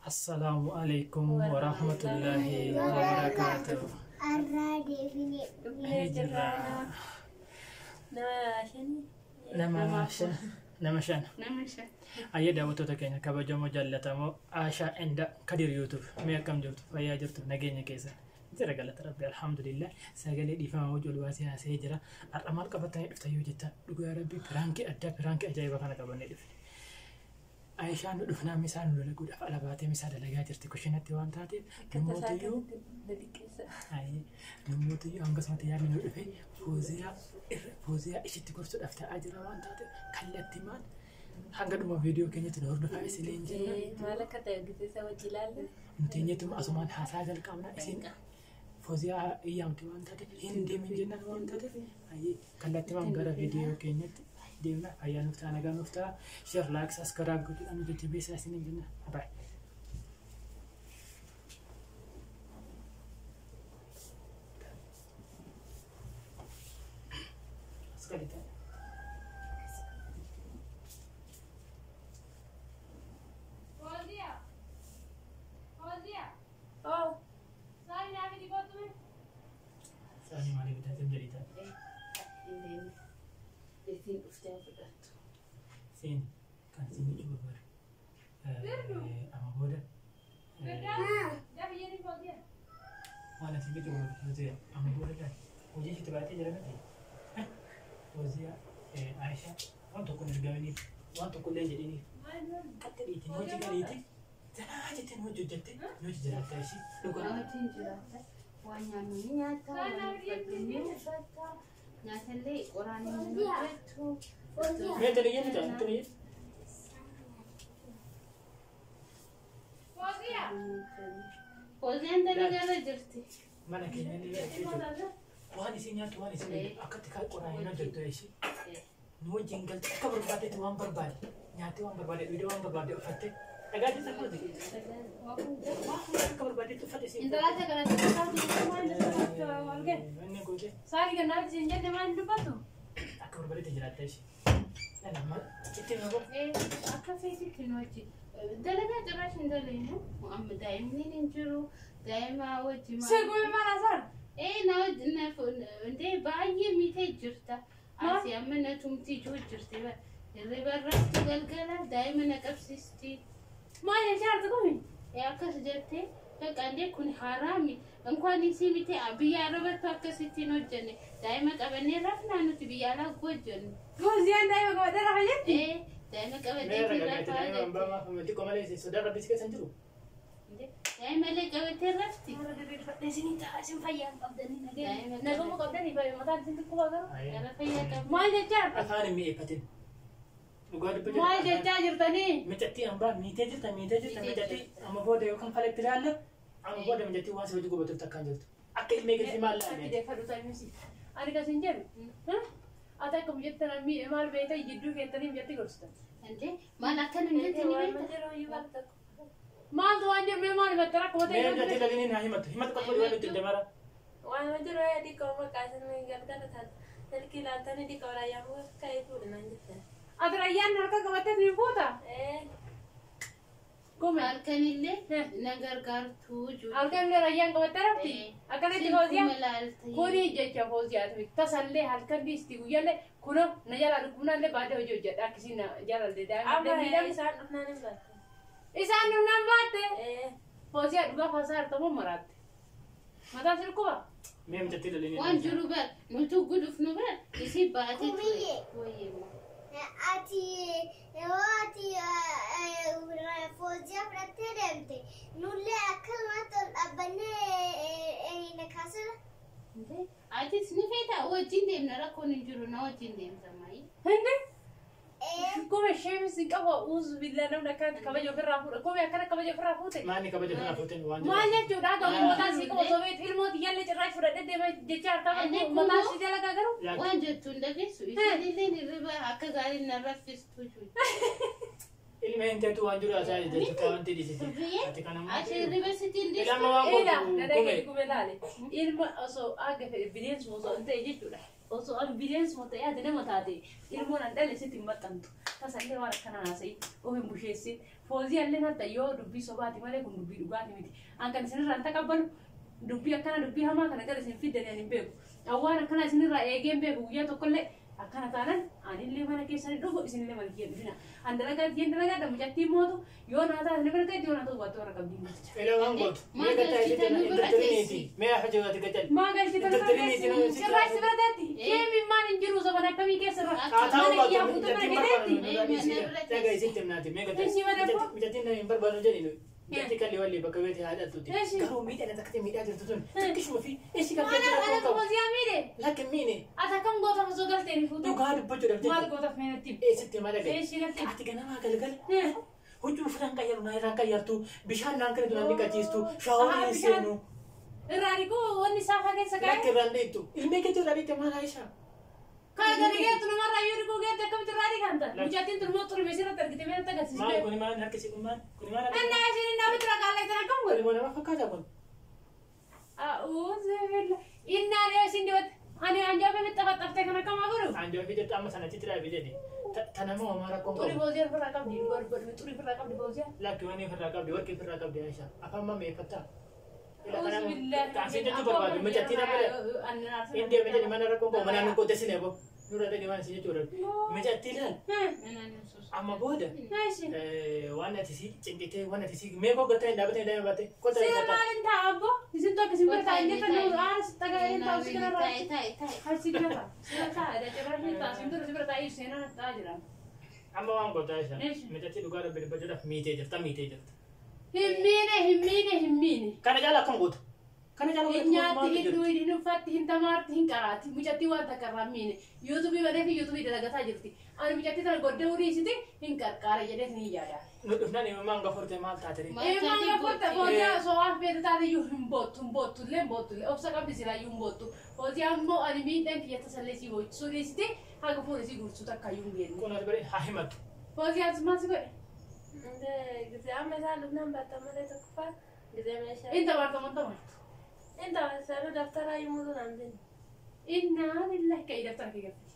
السلام عليكم ورحمة الله وبركاته. هجرة نمشان أيه دعوتو تكيني كبجو مجلتامو عاشا عند كدير يوتيوب ميا كم جوت فيا جرت نجيني كيسا جرى قالت ربي الحمد لله سجل دي فما وجه الواسي هسيجرا الأمال كبتني افتيو جتا دعوا ربي برانكي أدا برانكي أجايبا كنا كبني دف عايشان دفنا مثال ولا جود على باتي مثال لقى جرت كوشينة تيوان تاتي نموتيو أي نموتيو أنقص ما تيار من الفي فوزيا إيش تكورس أفتح أجرا وان تاتي كلت تمان hanga duma video kenya tun hordofa isin jira malaka tayagite sawa jilal ntenye tum asuman hasajal kamna isin fozia iyamti wantade hindi min jenna wantade ayi kallatti man gara video kenya demna ayanu tana ga nufta share like subscribe gudu anu de bisa isin jenna bye sekali tanya Sin kan sini coba ber ama boda mana sini coba Fozia ama boda kan Fozia kita baca jalan nanti Fozia Aisyah untuk kau nerga ini untuk kau lenje ini kata itu nuji kali itu jangan aja tu nuji jete nuji jalan tashi lupa wanya nyata wanya nyata le orang itu Mete lagi ni tak? Itu ni. Fozia anda ni mana jerti? Mana kena ni? Tuhan isinya Tuhan isinya. Akat dekat orang yang ada tu isi. Nuo jengkel. Kau berbalik Tuhan berbalik. Nyati Tuhan berbalik. Video Tuhan berbalik. Fatih. Agak di sana tu. Kau berbalik tu Fatih sih. Indah aja kalau kita tahu di mana tu orang. Mana kau je? Sari kan nak jinjat di mana tu tu? Aku berbalik tu jelat isi. Nama kita nak. Aku fikir kinoci. Dalaga jelas indalnya. Muhammad daim ni ninjuru. Daim awak cuma. Segui mana sar? Nak nanti bayi mita jurta. Asyik mana tumti jur jurti ba. Riba raftu galgala daim nak absisti. Mana jar tu kami? Ya kas jurti. Kande kun harami. Engkau ni si mita abiya rabat pakai sisti nojane. Daim nak abang rafna nuti biara guajan. Fozia anda yang kau dah rajin? Daim nak abang Mereka kata daim bapa mesti kau malah saudara bisik senjuru. Daim nak abang terrafti. Di sini tak asyik payah abdani lagi. Nak kamu kau dah ni payah mata di sini kau agak. Kalau payah kamu. Mana jar? Afan mi epatin. Gua ada pergi. Mana jar jertani? Menjadi amba mite je, menjadi amba bodoh yang kampal tirala. Amba bodoh menjadi uang sejuta gua betul takkan jatuh. Akil mega si malah. Tapi dia faru tak mesti. Ada kasih jar? Hah? Ada kamu jadi mi emal beta jidu kita ni jadi gostan. Ante mana kan ni beta. Mal tu anjir memang betul aku betul. Mereka jadi lagi ni himat kau boleh itu demara. Wan wajar ya di kau makan dengan kata kata. Tapi kita ni di kau raya mus kayak itu nanti. Ada rayan harga kau betul ni buta. Kau Alkan ille nagar gar tu ju. Alkan le rayan kau betul ti. Akan itu Fozia. Kau ni je Fozia tu. Tasalle halkan di istiqu ya le. Kuno najala rukuna le pada wajah jadi kisi na jalan le dah. Apa yang isaan nani ber? Isan numbat. Fozia dua pasar tu merat. Mata sirku ba? Mem jadi lagi ni. Wan juru ber. Nutu guduf nu ber. Isi bahasa tu. Fozia fraterente nulle akkalmato abbanne nakasala Ati snifeta wajin dem nara konin juru na wajin dem samai. Hindi? Come scemi si cavo uso villano da kan cavallo per rafu. Come akana cavallo per rafu te. Mani kau jadi nak fotoin wan. Manya juda do mata si ko so vet film di yalle cerai fura de de charta mata si dela ka garu. Wan jetun da gesu. Isi ni riba akagari nara fistu ju. Ilmu yang tu wan juru asal jadi kawan ti di sini. Ati riba sitin di. Ilmu wan Ila kau da de come lale. Ilmu so aga evidence mo so ente je juda. osoo an bideensi mata yaade nama taate ilmoon an dhalle sitti hin maxxantu tasallee waan akkana haasa'ii of hin busheessin foozii allee hatta yoo dubbii sobaati malee kun dubbii dhugaati miti an kan isinirraa hin taqabbalu dubbii akkana dubbii hamaa kana gara isin fiddanii ani hin beeku awwaan akkana isinirraa eegeen beeku guyyaa tokkollee akkana taanan anillee mana keessanii dhufu isinillee mana kiyya dhufina an dalagaa diin dalagaa da mucattiin mootu yoo naa taate ni barteetti yoo naa ta'u baattuu warra qabdiin galcha Ela waan gootu. Mee gataa isitti intartiriiniiti. Mee hafa jabaati gatal. maa galchita sirraa si birateetti keemi maan hin jiru soban akkamii keessa irra Haa ta'uu mana kiyyaa baatu. fuutu Mijattiin bira barbaadu. geetetti Dhagaa isitti himnaati. Mee gataa. Esi madaboo? Mijattiin hin barbaadu jedhinu. Mijattii kalli walli bakka beeti haadhattuuti. Esi. Garuu miidhagina takkatee miidhaa jirtu sun. Xiqqishuma fi eessi kan mana keessatti kana qabu. tumoziyaa miidhe Lakkin miine. ata kam goota fasoo galteeni fuutu Dhugaa dubbachuudhaaf maal jechuudha. gootaaf meenatti Eessitti himaa dhagaye. Eessi galtee Ati ganamaa galgala. Huccuu firaan qayyaru naa irraan qayyartu. Bishaan naan kana duraan dhiqachiistu. Shaaworii hin seenu. irraa dhiquu wanni saafaa keessa Lakki kaa'e irraan dhiqtu. Ilmee keetti irraa dhiqte maal Aishaa? kaa gadi geettu namarraa yoo dhiquu geette akkamitti irraa dhiqanta mucattiin turmoo turme sirratti argite meesatti Maal agarsiisite kuni maal harkisi kun maal? Kuni maal harkisi? annaa isin nama bira qaalleessan akkam Kuni godhu nama fakkaata kun. innaan yoo isin dibate ani anjaafe mixxafaxxaftee kan akkamaa godhu Anjoo fi jettu amma sanatti tiraafi jedhe. Tanama homaa rakkoon xurii qabu. booziyaan ofirraa qabdi godhu xurii ofirraa qabdi booziyaan Lakki wanni ofirraa qabdi, warqii ofirraa qabdi Aishaa. Afaan mammeeffattaa? Bismillah. Taasii jechuun barbaadu. Mijattiin amma India mijatni mana rakkoon qabu manaan hin qoodessinee boo. Nurra dhaqee waan isin jechuudha. Mijattii laal. Amma booda waan ati si cinqitee waan ati si mee koo gataa hin dhaabatee daa'ima baatee kota Sira hin maalin ta'a abbo? Isin tokko isin bira ta'a inni kan nuyi aanas tagaa inni taa'u si kanarraa. Hai si kanarraa. Sira ta'a dachirraa inni ta'a isin dura si bira taa'ee seenaa ta'a jira. Amma waan gootaa Aishaa. Mijattii dhugaa rabbi dubbachuudhaaf miitee jirta miitee jirta. Himmiine. Kana caalaa akkam goota? Kana caalaa Nyaatti hin dhuyi hin uffatti hin tamaarti hin qaraati mucatti waan takka irraa miine yuutuubii badee fi yuutuubii dalagataa jirti ani mucatti tana goddee huriisiti hin qarqaara jedhee hin yaada. Nu dhufnaan imimmaan gafurte maal taatee? Eemaan gafarta hojii so'aaf beeku taate iyyuu hin boottu illee obsa qabdi silaa iyyuu hin boottu hojii ammoo ani miidhaan kiyya tasallee si boochisuu dhiisiti haga fuula si guutuu takka iyyuu hin geenne. Kun as bare haa himatu. Hojii as maal si godhe? ጊዜ አመሳል ምናምን ባታመለ ተኩፋ ጊዜ መሻ Inta baartaman tamartu. እንታ ሰሩ ደፍተራ ይሙሉ ናንተ Innaa lillahi ka'ii daftara kee gaffati.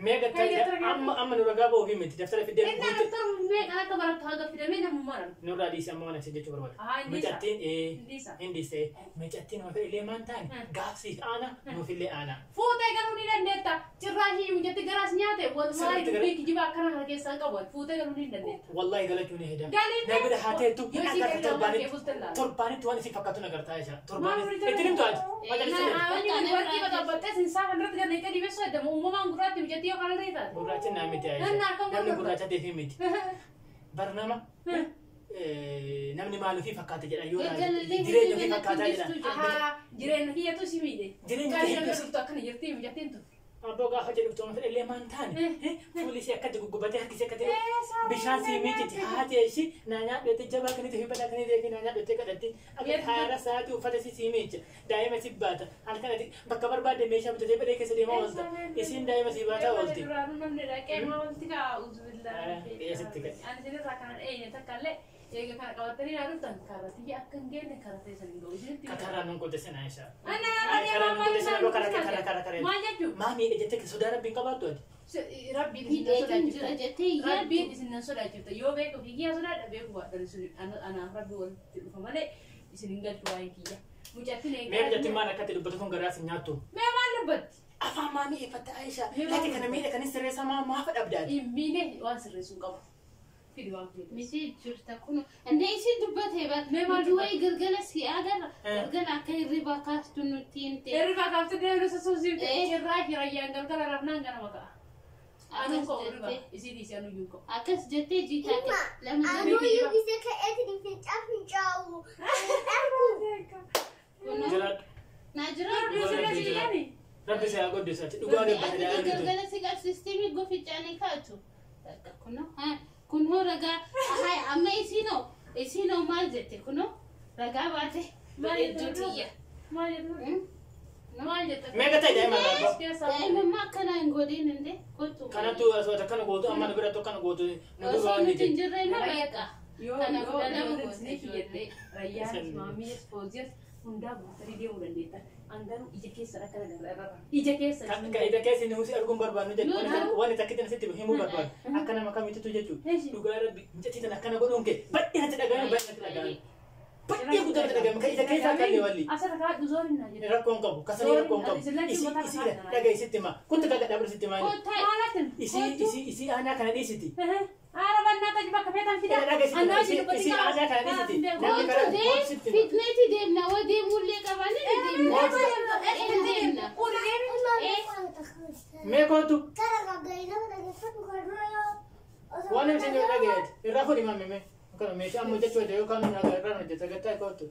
Mee gattaa amma nurra gaabaa ofii miti daftara fiddee Inna daftara meeqa akka barattu haga fidamee namummaa dha. nurraa dhiisee amma waan asii jechuu barbaada. Indisa. Mijattiin Indisa. hindisee mijattiin nama fedhe illee maan taane gaafsiif aana nuufillee aana. Fuutee garuu ni dandeetta. Cirraashii mucatti garaas nyaate walumaa dubbii kijiba akkana kana keessaan qaban fuutee garuu ni dandeetta. Wallahi galachuu ni hedam. Galiin Na bira haa ta'etu yoo si akka gadi lamaa kee bultan laata. torbaanitti waan isin fakkaatu nagartaa Aishaa. Maal Torbaanitti fuudhee itti himtu ati. warqii batabattee sinsaa kanarratti gadi akka dibee sooddamu uumamaan gurraatti mucatti yoo kana reetaate. Gurraachi naa miti Nanna Aishaa. akkam Namni gurgurta? gurraacha deefii miti. Barnama namni maal ofii fakkaata jedha yoo jireenya ofii fakkaataa jedha. Ahaa jireenya kiyyatu si miidhe. Jireenya Gaarii kiyya nama dhuftu akkana jirti mucattiin tu. Abbaa gaafa jedhu toon fedhe illee maan taane fuulli ishee akkatti guggubatee harki ishee akkatti bishaan sii miiciti haati ishee naa nyaadhoote jabaa kanitti fi badhaa kanitti fi naa nyaadhoote kadhatti akka haara sa'aatii uffata si miicha daa'ima si baata halkanatti bakka barbaadde meeshaa bitatee badhee keessa deemaa oolta isiin daa'ima si baataa oolti. Duraanuu namni dhaqee maa wanti kaa uzubillah. Dhiyeessitti gadi. Ani sinirraa kanan eenye takka illee eega kana qabattanii naa dhuftan kaarratiyya akka hin geenne kaarratee san hin ga'u isinitti. Kakaraan nun qote sena Aishaa. Karaa maal jechuun? Maa miidhe jettee sodaa rabbiin qabaattu ati. Rabbiin isin sodaachifta. Rabbiin isin sodaachifta. Yoo beeku kiyyaa sodaadha beeku baadhaan anaaf rabbi walitti dhufa malee isin hin galchu waa'ee kiyya. Mucattiin eegaa. Mee mijattiin maal akkatti dubbatu kun garaas hin nyaattu. Mee maal dubbatti? Afaan maa mi'eeffatte Aishaa. Lakkee kana miidhe kanis sirreessa maafa dhabdaati. Miine waan sirreessuun qabu. Fidi waan fidu. Miti jirta kun ande isin dubbatee baat Mee maal duwwaa galgala si agarra galgala akka hirriba kaastu nutti himte Hirriba kaaftee deemnu sossoosiifte irraa hirayyaan galgala rafnaan ganama ka'a. Anuun koo hirriba isii dhiisee anuyyuu koo. akkas jettee jiitaate lama Anuyyuu gisee ka'eetiin fincaa'u. Jiraadhu. naa jira Rabbi isaa goddisaati. Dhugaa dubbate daa'imni tun. galgala si qabsiistee gofichaanii kaatu kunoo ragaa haa amma isinoo maal jette kunoo ragaa baate bareedduu xiyya Maal jedhu? Maal jetta? Meeqa ta'e daa'ima laafaa? daa'imummaa akkanaa hin godhin inde kottu Kanattu asoote akkana gootu amma nu biratti akkana gootu nu osoo duraa nuti ni hin jirre nama beeka Yoo Kana yoo fudhannama yoo gosa ni kiyyadde rayyaan maamiyas fooziyas hundaa guutanii deemuu dandeettan. Angaruu ija keessa rakkana dabalaa ija keessa. Kan ija keessa inni husi arguun barbaadu jechuudha. Waan takkitti nasitti himuu barbaadu. Akka nama kamitti jechuudha. Dhugaa rabbi mijatiitan akkana godhuun kee baay'ee natti dhagaame baay'ee natti dhagaame. Baay'ee guddaa natti dhagaame kan ija keessaa qallee walli. Asirra kaadhu zoon hin jiru. Rakkoon qabu kasanii rakkoon qabu. Isii dhagaye sitti himaa. Kunti kaga dhaabala sitti himaa. Isii aanaa kana dhiisiti. Arabanna taji bakka feetan fida. Anoo isin dubbatti kaa. Isii aanaa kana dhiisiti. Fitneeti deemna waa deemullee qabanii deemna. Mee kootu. Waan namni isin dhagayeeti. Irraa fudhi mamme mee. Kana meeshaa amma jechuudha yookaan irraa hojjeta gattaa kootu.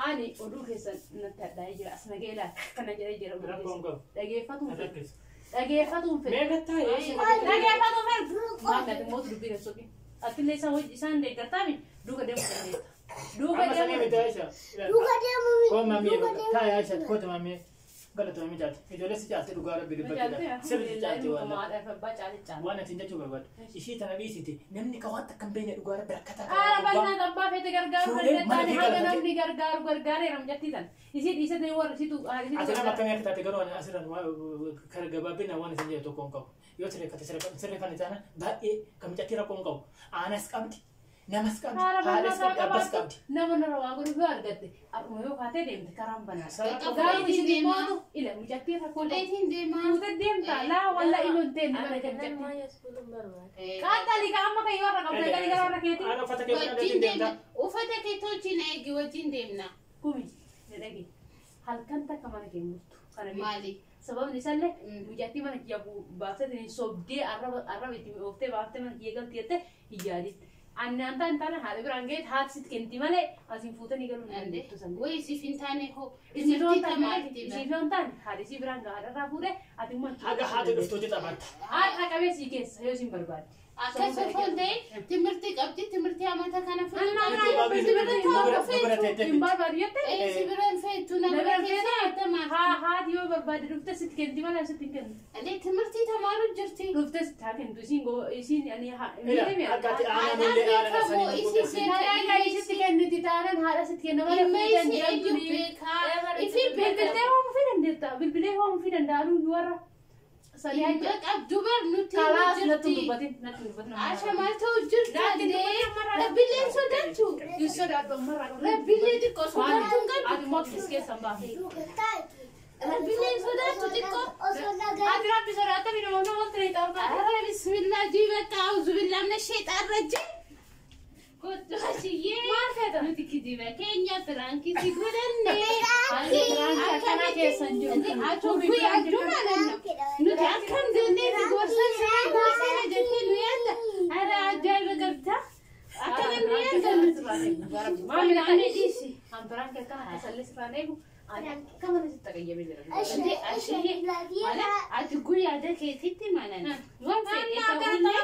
Ani oduu keessan natti addaa jira as nagee laata kana jedhee jira oduu Rakkoon keessan. qabu. Dhageeffatuun fedhu. Dhageeffatuun fedhu. Mee gattaa Dhageeffatuun fedhu. Maamilatti mootu dubbii reessuufi. Attillee isaan deeggartaami duuka deemuu dandeetta. Duuka amma samii deemuu. mitaa isha. Koo mamii taa'aa isha koota mamii galatoomi jaati. Ijoollee si caaltee dhugaa rabbi dubbatti. Sirri caaltee waan. Waan ati jechuu barbaadu. Ishii tana dhiisiti namni kawaatti akkam beekne dhugaa rabbi rakkataa Arabanna abbaa feete gargaaru dandeettaan haga namni gargaaru gargaareera mijattiisan. Isii dhiisatee warra situ. ati nama akkamii akka taate garuu asirraan kara gabaabina waan isin jedhu tokko hin qabu. Yoo siree kan isaana baay'ee kan mijattii rakkoo hin qabu. Aanas qabdi. Namas qabdi. Haadhas qabdi. Abbas qabdi. Nama narra waa godhu yoo argatte akkuma yoo kaatee deemte karaan banaa. Qaqqabu Gaafa deetiin isin deemaa. mootu ila mijattii rakkoo Koleetiin deemaa. Fuutee deemta laa walla iloon ta'e nama Kennaa jajjabdi. yeessuun barbaada. Qaxxalii ka amma kan yoo irra qabda galii gara warra keetii. Haadha uffata keessa Wajjin deemna. deemta. Uffata kee tolchina eegi wajjin deemna. Kumi jedhagi halkan takka mana keenyutu kana beeku. Maali? Sababni isaallee mijattii mana kiyya baaftee sobdee arraba itti ooftee baaftee mana kiyya galti jettee iyyaadit. Annaan ta'an taana haadha biraan ga'eet haati sitti kenniti malee asiin fuutanii galuu hin dandeettu sanni. Wayii siif hin taane hoo. Isiiloon Timirtii taane haadha isii biraan gahaa irraa fuudhee ati immoo Haga haati dhuftu hojii taphatta. haadha qabee sii keessa yoo isin barbaade. Akkasuma ta'e timirtii qabdi timirtii amata kana Hin barbaadu jettee si biraan feetu nama keessa attamaaf. haati yoo barbaade dhuftee sitti kenniti malee sitti hin kennu. Ani timirtii tamaaru jirti. Dhuftee sitti haa kennitu isiin ani Akka ati aanaan illee haala sanii gurgurteessi. haadha isitti kenniti taanaan haadha sitti kenna malee Ilma fuuteen isii eenyu deemtu. beekaa? Ifi Bilbilee waamuu fi dandeetta. Bilbilee waamuu fi danda'anu warra sanii hajja. beekaa dubar nuti Kalaas natti jirti. dubbatin natti dubbatin. Asha maal ta'u jirti? Rabbileen sodaachuu. Hin sodaadhu ammarraa qabu. Rabbilee xiqqoo sodaachuun Ati qabdu. immoo akkis keessa hin baafne. Rabbileen sodaachuu xiqqoo. Ati rabbi sodaata fi namoonni wanta ni xaafata. Arra bismillah jii bakka auzu billah mina sheexaan rajim. Kottu ashiyyee. Maal feeta? Nuti kijiba keenya firaankii si godhanne. Firaankii akkanaa keessa hin jiru. Achoofi adduma nanno. Nuti akkam jennee si gorsan sana gorsana jettee nu yaadda. Ara ajaa'iba qabda. Akkana nu yaadda nuti. Maamila ane dhiisi. Hamturaan kee akkana tasallee sirraan eegu. Ani akka mana sitti qayyamee jira. Ati guyyaada keetitti manan. Waan fedhe ta'ullee.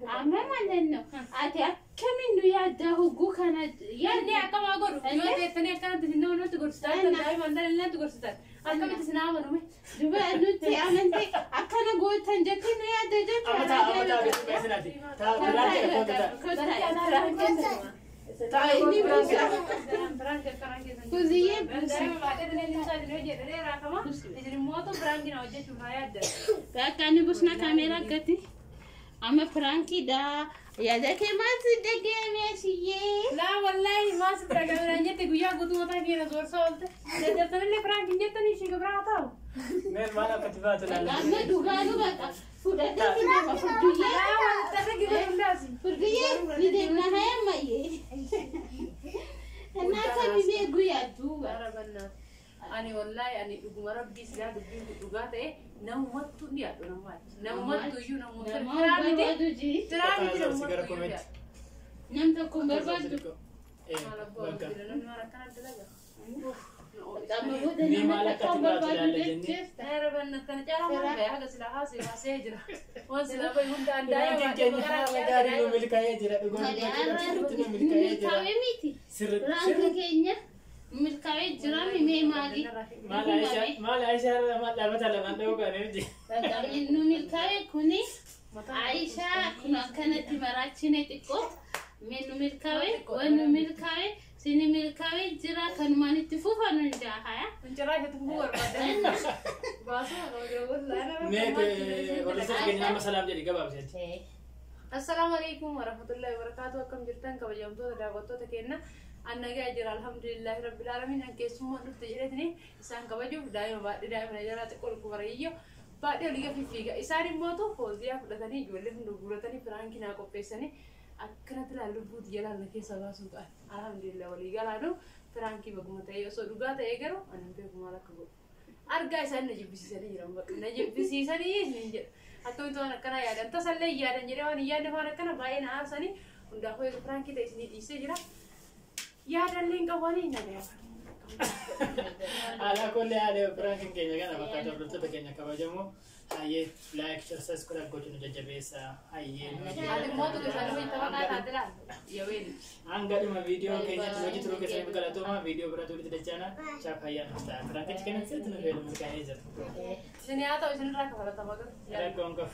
Amma manan no. Ati akkamiin nu yaadda hogguu kana Yaadni akkama godhu. Yoo teessanii akkanatti sinnoo nutti gorsitan. Daa'imman dalalatti gorsitan. Akkamitti sinaa amanume. duba nuti amante akkana gootan jettee nu yaadda Amataa jechuudha. bisu keessanaati. Taa biraatti rakkoo ta'a. Kuziyyee Kakani busna kamera akkati. Amma piraankiidha. Yaada kee maaltu dhagahame ashiyyee? Laa wallahi maas dagamana jette guyyaa guutuu mataa keenya gorsa oolte. Daddartanillee piraankiin jettanii ishee gabraa ta'u. Meen maal akkati baatu laala. Amma dhugaanu baqa. Fudhadhee fi nama furduyyee. Laa waan tarree gibee hundaasi. Furduyyee ni deemna hayammayyee. Innaa kamimee guyyaa duuba. Ani wallahi ani dhuguma rabbii sigaa dubbiin kun dhugaa ta'e namumattu ni yaaddu namaati. Namumattu iyyuu namoota Nama barbaadu jii. tiraamiti Gara namumattu iyyuu komeetti. yaaddu. Nam tokko hin barbaadu. Maal abbaa oolchite namni waan akkana dalaga. Amma booda Ni nama maal tokko akkati hin baatu barbaadu laala jennee. jechuudha. Daraban akkana caalaa maal haga silaa haasee baasee jira. Waan silaa bayi hunda Biraan addaa keenya haala gaarii nu milkaa'ee jira. Dhugoonni bakkeetti nu milkaa'ee jira. Milkaa'ee miti. Sirri Raanka keenya milkaa'ee jira mee maali? maal Aishaa maal dhaabata lamaan dha'uu kan nuti. Nu milkaa'ee kuni عايشة كنا كانت مراتشينة تقول منو ملكاوي وانو ملكاوي سيني ملكاوي جرا كانوا ما نتفوفا ننجاها انت رايحه تفور بعدين باسو انا ميت ورسل كنا مسلام جدي قباب زين السلام عليكم ورحمه الله وبركاته كم جرتن كبجمتو دعوتو تكينا أنا جاي الحمد لله رب العالمين أنك اسمه نتجرتني إنسان كبجو دائما جرات كل كبرية بعد اللي في فيجا إساري موتو فوزيا فلتاني جولهم نقولتاني فرانكي ناكو بيساني أكنت لا لبود يلا نكى سبا سوكا الحمد لله ولي قالوا فرانكي بقومته يسوع رجعت يجرو أنا بيقوم على كبو أرجع إنسان نجيب بسيساني يرام نجيب بسيساني نيجي أكون تو أنا كنا يا أنت سلّي يا رنجري وأنا يا نفانا كنا باين عارساني وندا هو فرانكي تيسني يسجرا يا دلين قوانين نبيا على كل حال فرانك كينيا كان بقى تبرت تكينيا كبجمو هاي لايك شير سبسكرايب كوتشن ججبيسا هاي هذا موضوع كسانو يتوقع هذا يا وين angga lima video kayaknya tuh gitu ke saya bakal tuh mah video berat tuh tidak jana cap hayat mustahil frank kayaknya sih tuh film kayak aja sini atau sini raka kalau tahu kan ya kongkong